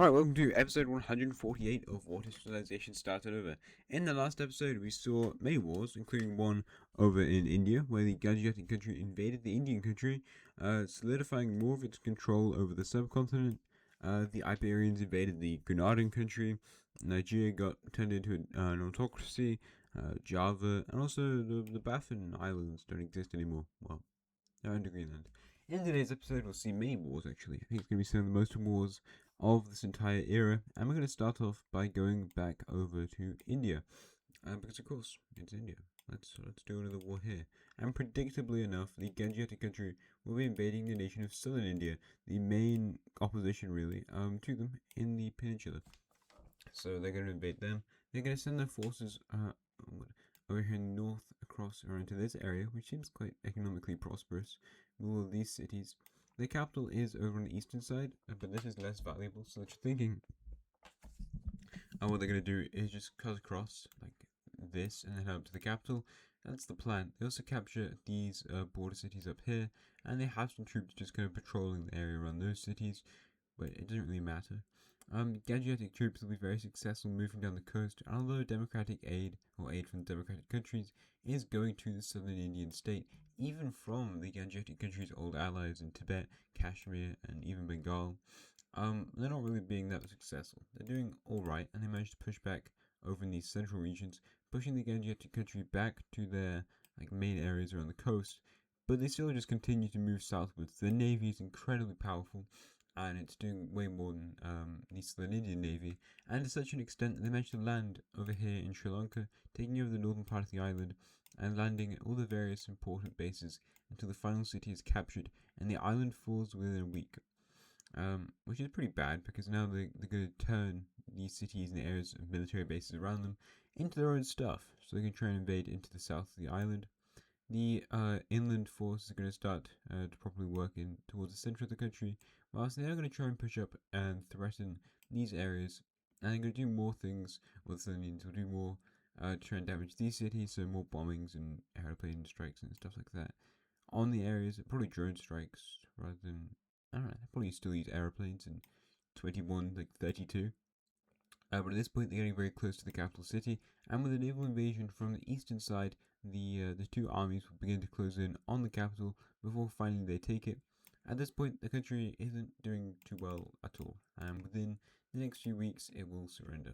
Alright, welcome to episode 148 of What If Civilization Started Over. In the last episode, we saw many wars, including one over in India, where the Gangeatic country invaded the Indian country, solidifying more of its control over the subcontinent. The Iberians invaded the Granadian country, Nigeria got turned into an autocracy, Java, and also the Baffin Islands don't exist anymore. Well, they're under Greenland. In today's episode, we'll see many wars, actually. I think it's going to be some of the most wars of this entire era, and we're going to start off by going back over to India, because of course it's India. Let's do another war here. And predictably enough, the Gangeatic country will be invading the nation of southern India, the main opposition really to them in the peninsula. So they're going to invade them. They're going to send their forces over here north across around to this area, which seems quite economically prosperous. All of these cities. The capital is over on the eastern side, but this is less valuable, so that you're thinking, what they're going to do is just cut across like this and then head up to the capital. That's the plan. They also capture these border cities up here, and they have some troops just kind of patrolling the area around those cities, but it doesn't really matter. Gangeatic troops will be very successful moving down the coast, and although democratic aid, or aid from democratic countries, is going to the southern Indian state, even from the Gangetic country's old allies in Tibet, Kashmir, and even Bengal, they're not really being that successful. They're doing alright, and they managed to push back over in these central regions, pushing the Gangetic country back to their main areas around the coast, but they still just continue to move southwards. The navy is incredibly powerful, and it's doing way more than the Southern Indian Navy, and to such an extent that they managed to land over here in Sri Lanka, taking over the northern part of the island, and landing at all the various important bases until the final city is captured, and the island falls within a week. Which is pretty bad, because now they're going to turn these cities and the areas of military bases around them into their own stuff, so they can try and invade into the south of the island. The inland forces are going to start to properly work in towards the center of the country, whilst they are going to try and push up and threaten these areas, and they're going to do more things, or the Indians will do more to try and damage these cities, so more bombings and airplane strikes and stuff like that on the areas, probably drone strikes rather than, I don't know, they probably still use airplanes in 32. But at this point, they're getting very close to the capital city, and with a naval invasion from the eastern side, the two armies will begin to close in on the capital before finally they take it. At this point, the country isn't doing too well at all, and within the next few weeks, it will surrender.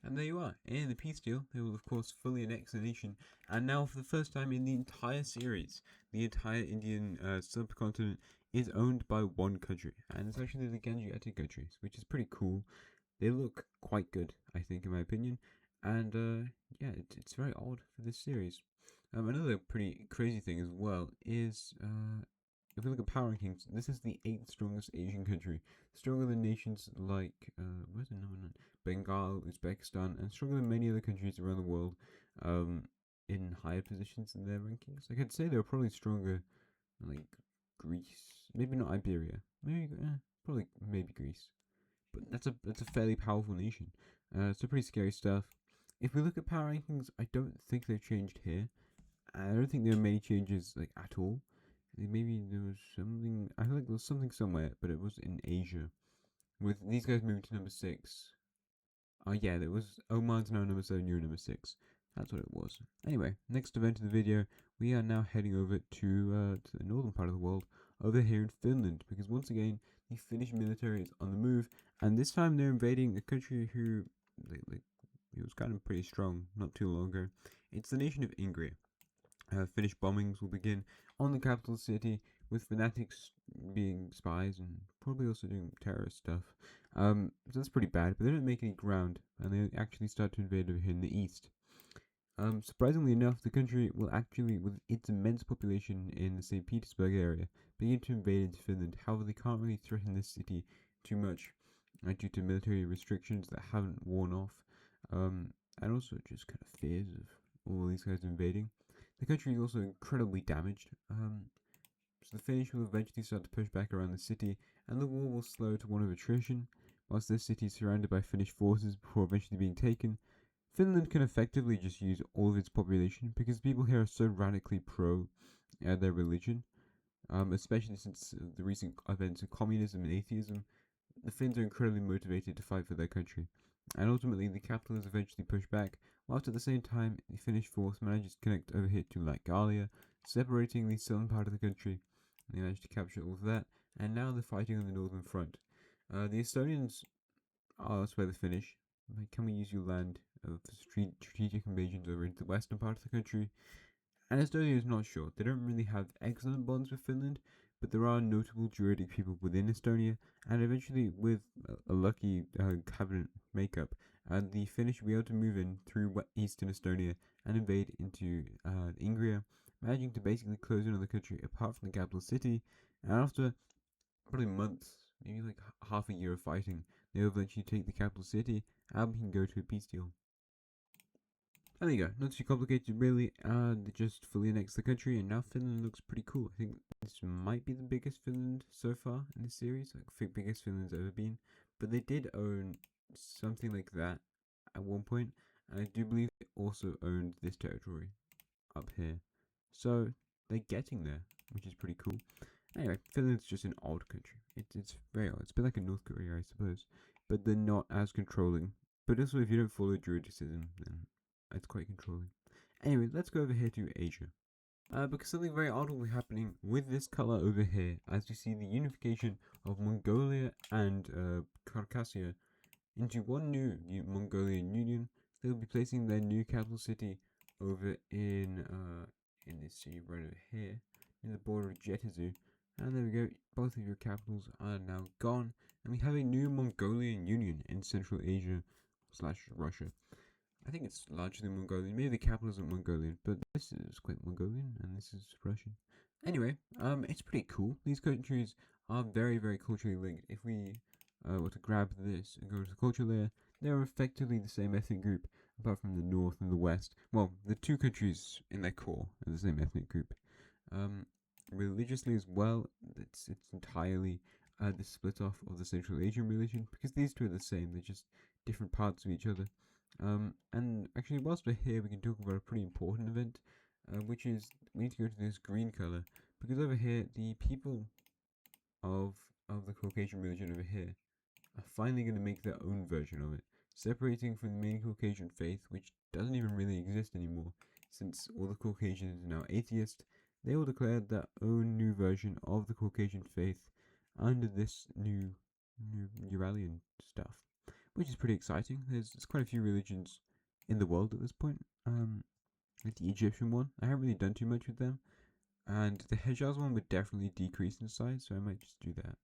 And there you are. In the peace deal, they will of course fully annex the nation, and now for the first time in the entire series, the entire Indian subcontinent is owned by one country, and it's actually the Gangeatic countries, which is pretty cool. They look quite good, I think, in my opinion, and yeah, it's very odd for this series. Another pretty crazy thing as well is, if we look at power rankings, this is the 8th strongest Asian country, stronger than nations like, where's the number 9? Bengal, Uzbekistan, and stronger than many other countries around the world, in higher positions in their rankings. I could say they were probably stronger than, like, Greece, maybe not Iberia, probably maybe Greece. But that's a fairly powerful nation. It's a pretty scary stuff. If we look at power rankings, I don't think they've changed here. I don't think there are many changes at all. Maybe there was something. I feel like there was something somewhere, but it was in Asia, with these guys moving to number 6. Yeah, there was Oman's now number 7, you're number 6. That's what it was. Anyway, next event of the video, we are now heading over to the northern part of the world, over here in Finland, because once again, the Finnish military is on the move, and this time they're invading a country who, it was kind of pretty strong not too long ago. It's the nation of Ingria. Finnish bombings will begin on the capital city, with fanatics being spies and probably also doing terrorist stuff. So that's pretty bad, but they don't make any ground, and they actually start to invade over here in the east. Surprisingly enough, the country will actually, with its immense population in the St. Petersburg area, begin to invade into Finland. However, they can't really threaten this city too much due to military restrictions that haven't worn off, and also just kind of fears of all these guys invading. The country is also incredibly damaged, so the Finnish will eventually start to push back around the city, and the war will slow to one of attrition. Whilst this city is surrounded by Finnish forces before eventually being taken, Finland can effectively just use all of its population, because people here are so radically pro their religion, especially since the recent events of communism and atheism. the Finns are incredibly motivated to fight for their country, and ultimately the capital is eventually pushed back, whilst at the same time the Finnish force manages to connect over here to Latgalia, separating the southern part of the country. They managed to capture all of that, and now they're fighting on the northern front. The Estonians ask by the Finnish, like, can we use your land for strategic invasions over into the western part of the country? And Estonia is not sure. They don't really have excellent bonds with Finland, but there are notable Druidic people within Estonia, and eventually, with a lucky cabinet makeup, the Finnish will be able to move in through eastern Estonia and invade into Ingria, managing to basically close in on the country apart from the capital city. And after probably months, maybe like half a year of fighting, they'll eventually take the capital city and we can go to a peace deal. And there you go, not too complicated really, they just fully annexed the country and now Finland looks pretty cool. I think this might be the biggest Finland so far in this series, like the biggest Finland's ever been. But they did own something like that at one point, and I do believe they also owned this territory up here. So they're getting there, which is pretty cool. Anyway, Finland's just an odd country. It's very odd. It's a bit like a North Korea, I suppose. But they're not as controlling. But also, if you don't follow Druidicism, then it's quite controlling. Anyway, let's go over here to Asia. Because something very odd will be happening with this color over here, as you see the unification of Mongolia and Carcassia into one new Mongolian Union. They'll be placing their new capital city over in this city right over here, in the border of Jetazu. And there we go, both of your capitals are now gone, and we have a new Mongolian Union in Central Asia slash Russia. I think it's largely Mongolian. Maybe the capital isn't Mongolian, but this is quite Mongolian, and this is Russian. Anyway, it's pretty cool. These countries are very, very culturally linked. If we were to grab this and go to the culture layer, they're effectively the same ethnic group, apart from the north and the west. Well, the two countries in their core are the same ethnic group. Religiously as well, it's entirely the split off of the Central Asian religion, because these two are the same. They're just different parts of each other. And actually, whilst we're here, we can talk about a pretty important event, which is we need to go to this green color, because over here, the people of the Caucasian religion over here are finally going to make their own version of it, separating from the main Caucasian faith, which doesn't even really exist anymore, since all the Caucasians are now atheist. They all declared their own new version of the Caucasian faith under this new Uralian stuff, which is pretty exciting. There's quite a few religions in the world at this point. Like the Egyptian one, I haven't really done too much with them, and the Hejaz one would definitely decrease in size, so I might just do that.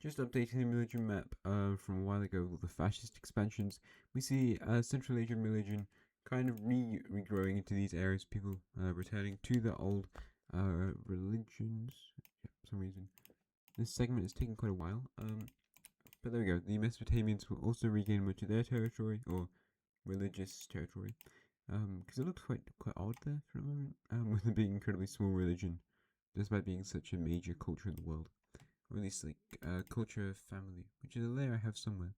Just updating the religion map from a while ago with the fascist expansions, we see Central Asian religion kind of regrowing into these areas, people returning to their old religions. Yeah, for some reason, this segment is taking quite a while. But there we go. The Mesopotamians will also regain much of their territory, or religious territory, because it looks quite odd there for a moment, with it being an incredibly small religion, despite being such a major culture in the world. Or at least like culture family, which is a layer I have somewhere.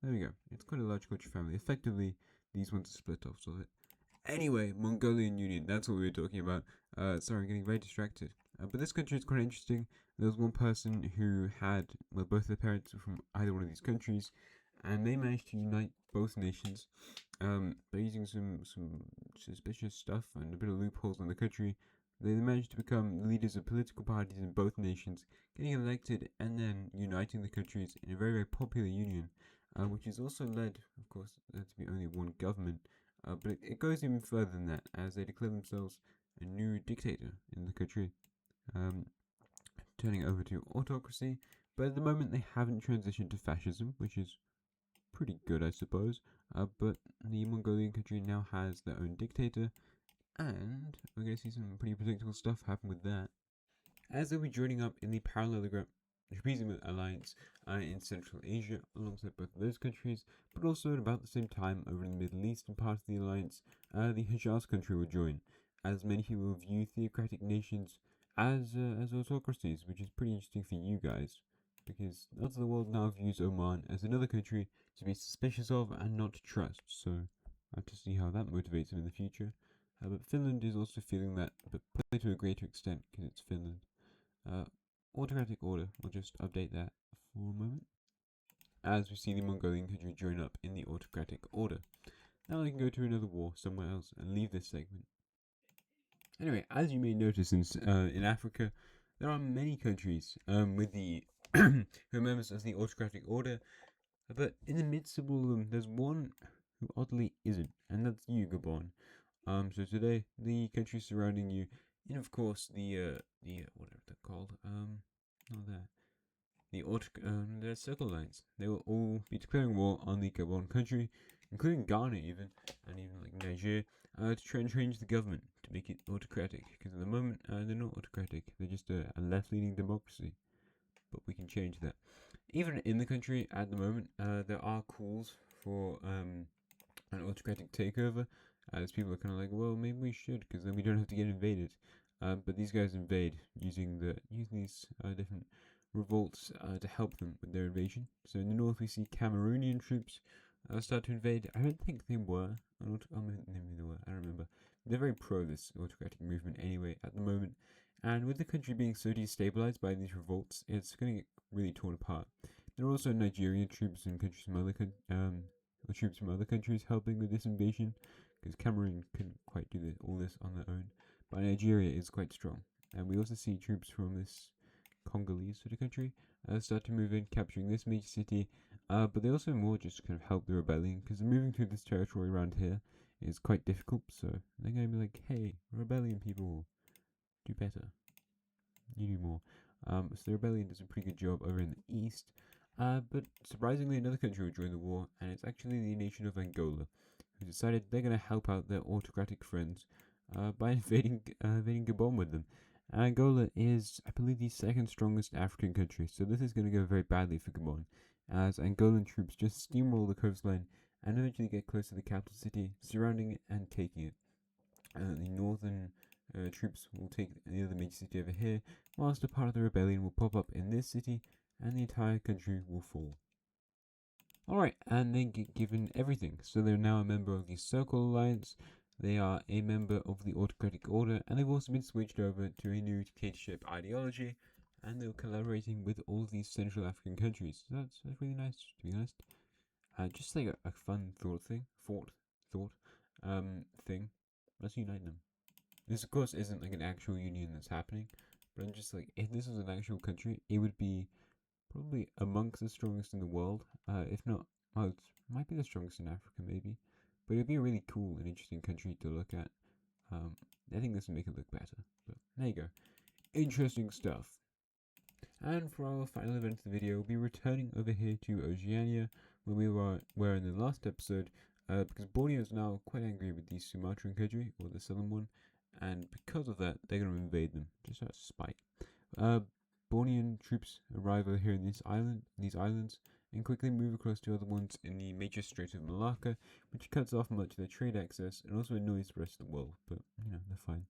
There we go. It's quite a large culture family. Effectively, these ones are split off of it. Anyway, Mongolian Union. That's what we were talking about. Sorry, I'm getting very distracted. But this country is quite interesting. There was one person who had, well, both their parents were from either one of these countries, and they managed to unite both nations by using some suspicious stuff and a bit of loopholes in the country. They managed to become leaders of political parties in both nations, getting elected and then uniting the countries in a very, very popular union, which is also led, of course, to be only one government, but it goes even further than that, as they declare themselves a new dictator in the country, turning over to autocracy, but at the moment they haven't transitioned to fascism, which is pretty good, I suppose, but the Mongolian country now has their own dictator, and we're going to see some pretty predictable stuff happen with that, as they'll be joining up in the parallelogram alliance in Central Asia alongside both of those countries, but also at about the same time over in the Middle East and part of the alliance, the Hejaz country will join, as many people view theocratic nations as autocracies, which is pretty interesting for you guys, because lots of the world now views Oman as another country to be suspicious of and not to trust, so I have to see how that motivates them in the future. But Finland is also feeling that, but probably to a greater extent because it's Finland. autocratic order. I'll just update that for a moment. As we see the Mongolian country join up in the autocratic order. Now they can go to another war somewhere else and leave this segment. Anyway, as you may notice in Africa, there are many countries with the who are members of the autocratic order, but in the midst of all of them, there's one who oddly isn't, and that's you, Gabon. So today, the countries surrounding you, and of course the whatever they're called, not that, the circle lines, they will all be declaring war on the Gabon country, including Ghana even, and even like Niger, to try and change the government to make it autocratic. Because at the moment, they're not autocratic; they're just a left-leaning democracy. But we can change that. Even in the country at the moment, there are calls for an autocratic takeover, as people are kind of like, well, maybe we should, because then we don't have to get invaded. But these guys invade using these different revolts to help them with their invasion. So in the north, we see Cameroonian troops start to invade. I don't think they were. Maybe they were. I don't remember. They're very pro this autocratic movement anyway at the moment. And with the country being so destabilized by these revolts, it's going to get really torn apart. There are also Nigerian troops and countries from troops from other countries helping with this invasion, because Cameroon couldn't quite do all this on their own. But Nigeria is quite strong, and we also see troops from this Congolese sort of country start to move in, capturing this major city. But they also more just kind of help the rebellion, because moving through this territory around here is quite difficult. So they're going to be like, "Hey, rebellion people, do better. You do more." So the rebellion does a pretty good job over in the east. But surprisingly, another country will join the war, and it's actually the nation of Angola, who decided they're going to help out their autocratic friends by invading Gabon with them. Angola is, I believe, the second strongest African country, so this is going to go very badly for Gabon, as Angolan troops just steamroll the coastline and eventually get close to the capital city, surrounding it and taking it. The northern troops will take the other major city over here, whilst a part of the rebellion will pop up in this city, and the entire country will fall. Alright, and they get given everything. So they're now a member of the Circle Alliance, they are a member of the Autocratic Order, and they've also been switched over to a new dictatorship ideology, and they're collaborating with all of these Central African countries. So that's really nice, to be honest. Just like a fun thing. Let's unite them. This, of course, isn't like an actual union that's happening, but I'm just like, if this was an actual country, it would be probably amongst the strongest in the world. If not, well, it might be the strongest in Africa, maybe. But it'd be a really cool and interesting country to look at. I think this would make it look better. But there you go. Interesting stuff. And for our final event of the video, we'll be returning over here to Oceania, where we were in the last episode, because Borneo is now quite angry with the Sumatran country, or the southern one, and because of that, they're going to invade them, just out of spite. Bornean troops arrive over here in these islands, and quickly move across to other ones in the major Strait of Malacca, which cuts off much of their trade access and also annoys the rest of the world, but, they're fine.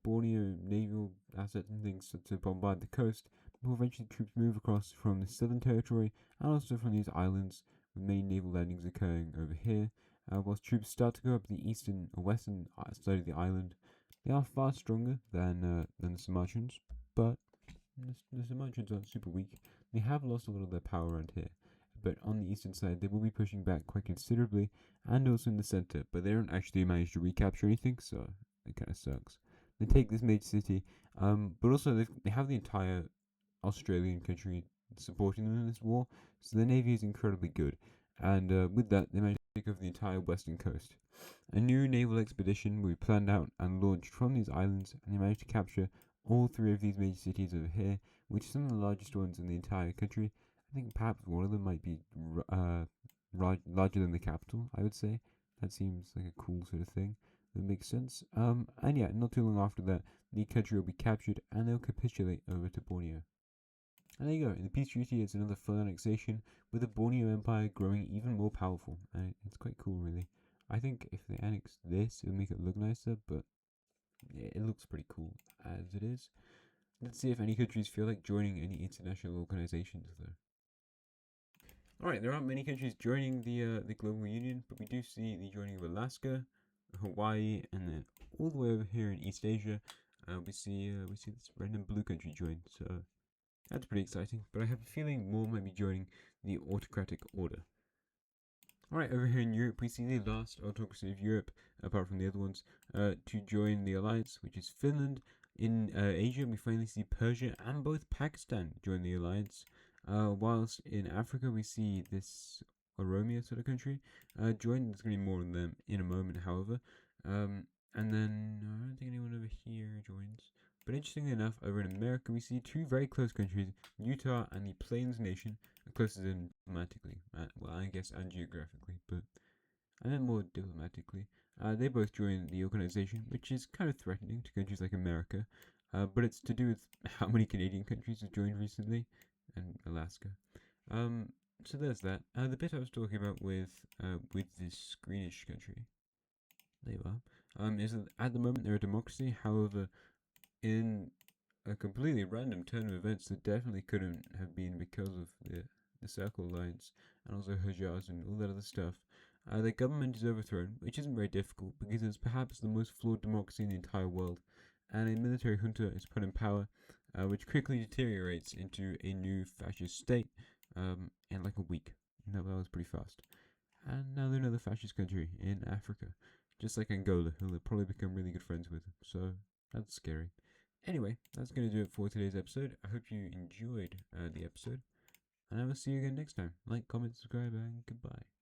Borneo naval assets and things to bombard the coast, before eventually troops move across from the southern territory and also from these islands, with many naval landings occurring over here. Whilst troops start to go up the eastern or western side of the island, they are far stronger than the Sumatrans, but the Sumatrans aren't super weak. They have lost a lot of their power around here, but on the eastern side they will be pushing back quite considerably, and also in the center, but they don't actually manage to recapture anything, so it kind of sucks. They take this major city, but also they have the entire Australian country supporting them in this war, so their navy is incredibly good, and with that they managed to take over the entire western coast. A new naval expedition will be planned out and launched from these islands, and they managed to capture all three of these major cities over here, which are some of the largest ones in the entire country. I think perhaps one of them might be larger than the capital, I would say. That seems like a cool sort of thing. That makes sense. And yeah, not too long after that, the country will be captured and they'll capitulate over to Borneo. And there you go. In the peace treaty, it's another full annexation, with the Borneo Empire growing even more powerful. And it's quite cool, really. I think if they annex this, it would make it look nicer, but yeah, it looks pretty cool as it is. Let's see if any countries feel like joining any international organizations, though. Alright, there aren't many countries joining the global union, but we do see the joining of Alaska, Hawaii, and then all the way over here in East Asia, we see this red and blue country join. So That's pretty exciting, but I have a feeling more might be joining the autocratic order. Alright, over here in Europe, we see the last autocracy of Europe, apart from the other ones, to join the alliance, which is Finland. In Asia, we finally see Persia and both Pakistan join the alliance. Whilst in Africa, we see this Oromia sort of country join. There's going to be more on them in a moment, however. And then, I don't think anyone over here joins. But interestingly enough, over in America, we see two very close countries, Utah and the Plains Nation, closer than diplomatically, well, I guess, and geographically, but I meant more diplomatically. They both joined the organization, which is kind of threatening to countries like America, but it's to do with how many Canadian countries have joined recently, and Alaska. Um, so there's that. The bit I was talking about with this greenish country, they were, is that at the moment they're a democracy. However, in a completely random turn of events that definitely couldn't have been because of the Circle Alliance and also Hajjaz and all that other stuff. The government is overthrown, which isn't very difficult because it's perhaps the most flawed democracy in the entire world, and a military junta is put in power, which quickly deteriorates into a new fascist state in like a week. No, that was pretty fast. And now they're another fascist country in Africa, just like Angola, who they'll probably become really good friends with. So that's scary. Anyway, that's going to do it for today's episode. I hope you enjoyed the episode, and I will see you again next time. Like, comment, subscribe, and goodbye.